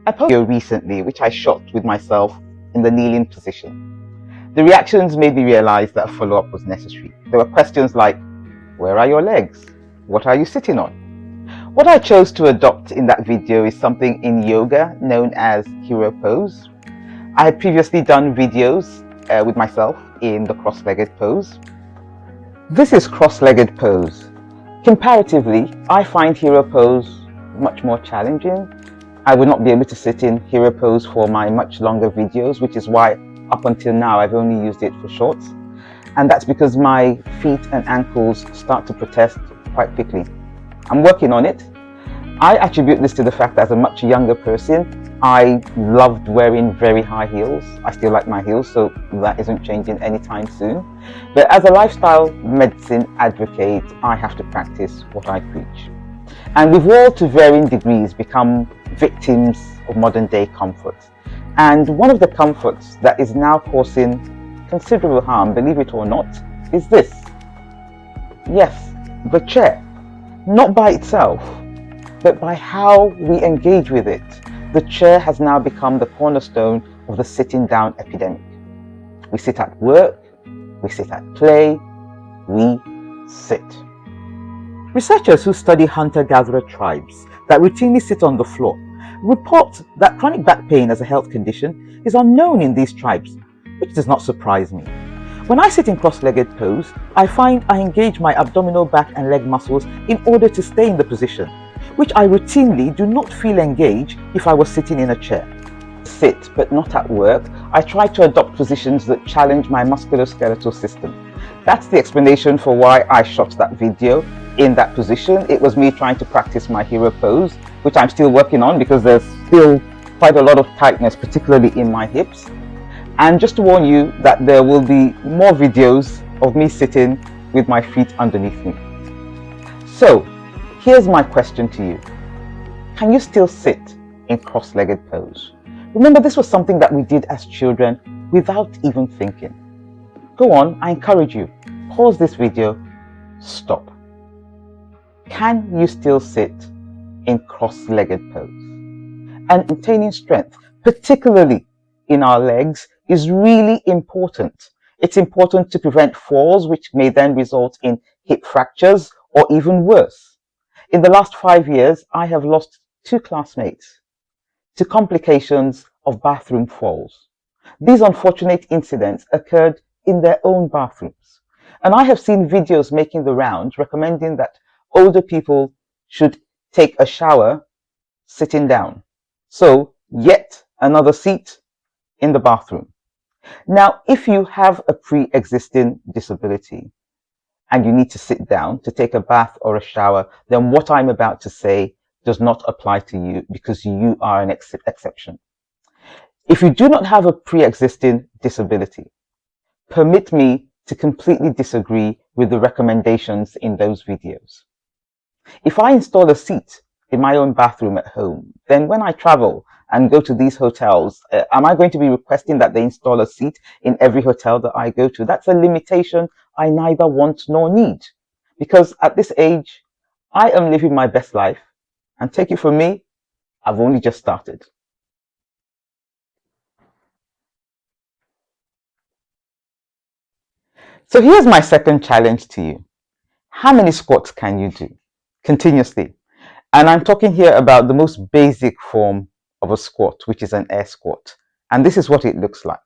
I posted a video recently which I shot with myself in the kneeling position. The reactions made me realize that a follow-up was necessary. There were questions like, where are your legs? What are you sitting on? What I chose to adopt in that video is something in yoga known as hero pose. I had previously done videos with myself in the cross-legged pose. This is cross-legged pose. Comparatively, I find hero pose much more challenging. I would not be able to sit in hero pose for my much longer videos, which is why up until now I've only used it for shorts. And that's because my feet and ankles start to protest quite quickly. I'm working on it. I attribute this to the fact that as a much younger person, I loved wearing very high heels. I still like my heels, so that isn't changing anytime soon. But as a lifestyle medicine advocate, I have to practice what I preach. And we've all, to varying degrees, become victims of modern day comfort. And one of the comforts that is now causing considerable harm, believe it or not, is this. Yes, the chair. Not by itself, but by how we engage with it. The chair has now become the cornerstone of the sitting down epidemic. We sit at work, we sit at play, we sit. Researchers who study hunter-gatherer tribes that routinely sit on the floor report that chronic back pain as a health condition is unknown in these tribes, which does not surprise me. When I sit in cross-legged pose, I find I engage my abdominal back and leg muscles in order to stay in the position, which I routinely do not feel engaged if I was sitting in a chair. Sit, but not at work, I try to adopt positions that challenge my musculoskeletal system. That's the explanation for why I shot that video in that position. It was me trying to practice my hero pose, which I'm still working on because there's still quite a lot of tightness, particularly in my hips. And just to warn you that there will be more videos of me sitting with my feet underneath me. So, here's my question to you. Can you still sit in cross-legged pose? Remember, this was something that we did as children without even thinking. Go on, I encourage you. Pause this video, stop. Can you still sit in cross-legged pose? And maintaining strength, particularly in our legs, is really important. It's important to prevent falls, which may then result in hip fractures or even worse. In the last 5 years, I have lost 2 classmates to complications of bathroom falls. These unfortunate incidents occurred in their own bathrooms. And I have seen videos making the rounds recommending that older people should take a shower sitting down. So, yet another seat in the bathroom. Now, if you have a pre-existing disability and you need to sit down to take a bath or a shower, then what I'm about to say does not apply to you because you are an exception. If you do not have a pre-existing disability, permit me to completely disagree with the recommendations in those videos. If I install a seat in my own bathroom at home, then when I travel and go to these hotels, am I going to be requesting that they install a seat in every hotel that I go to? That's a limitation I neither want nor need, because at this age, I am living my best life, and take it from me, I've only just started. So here's my second challenge to you. How many squats can you do continuously? And I'm talking here about the most basic form of a squat, which is an air squat. And this is what it looks like.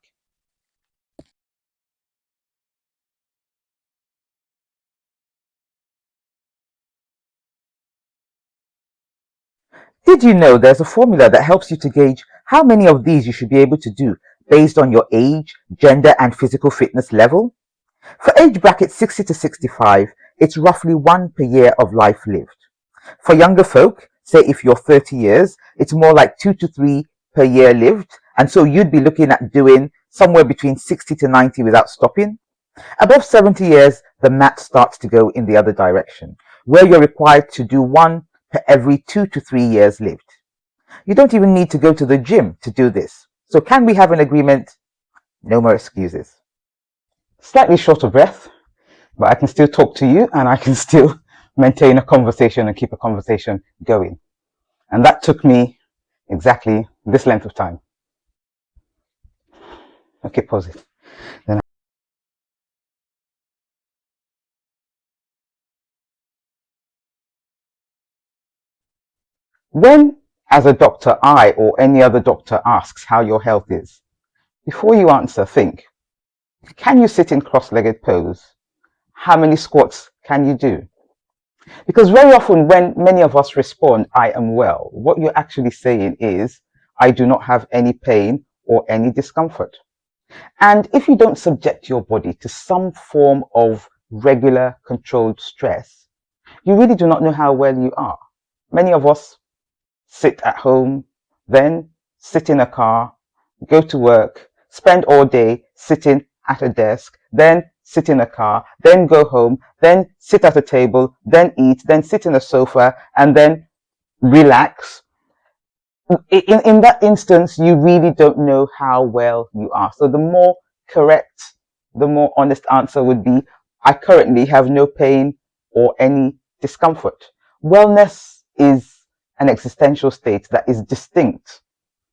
Did you know there's a formula that helps you to gauge how many of these you should be able to do based on your age, gender, and physical fitness level? For age bracket 60 to 65, it's roughly 1 per year of life lived. For younger folk, say if you're 30 years, it's more like 2 to 3 per year lived, and so you'd be looking at doing somewhere between 60 to 90 without stopping. Above 70 years, the math starts to go in the other direction, where you're required to do 1 per every 2 to 3 years lived. You don't even need to go to the gym to do this. So can we have an agreement? No more excuses. Slightly short of breath, but I can still talk to you and I can still maintain a conversation and keep a conversation going. And that took me exactly This length of time. Okay, pause it. Then when, as a doctor, I or any other doctor asks how your health is, before you answer, think, can you sit in cross-legged pose? How many squats can you do? Because very often when many of us respond, I am well, what you're actually saying is, I do not have any pain or any discomfort. And if you don't subject your body to some form of regular controlled stress, you really do not know how well you are. Many of us sit at home, then sit in a car, go to work, spend all day sitting at a desk, then sit in a car, then go home, then sit at a table, then eat, then sit in a sofa, and then relax. In that instance, you really don't know how well you are. So the more correct, the more honest answer would be, I currently have no pain or any discomfort. Wellness is an existential state that is distinct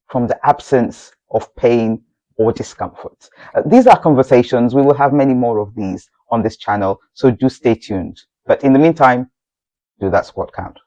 from the absence of pain or discomfort. These are conversations. We will have many more of these on this channel, so do stay tuned. But in the meantime, do that squat count.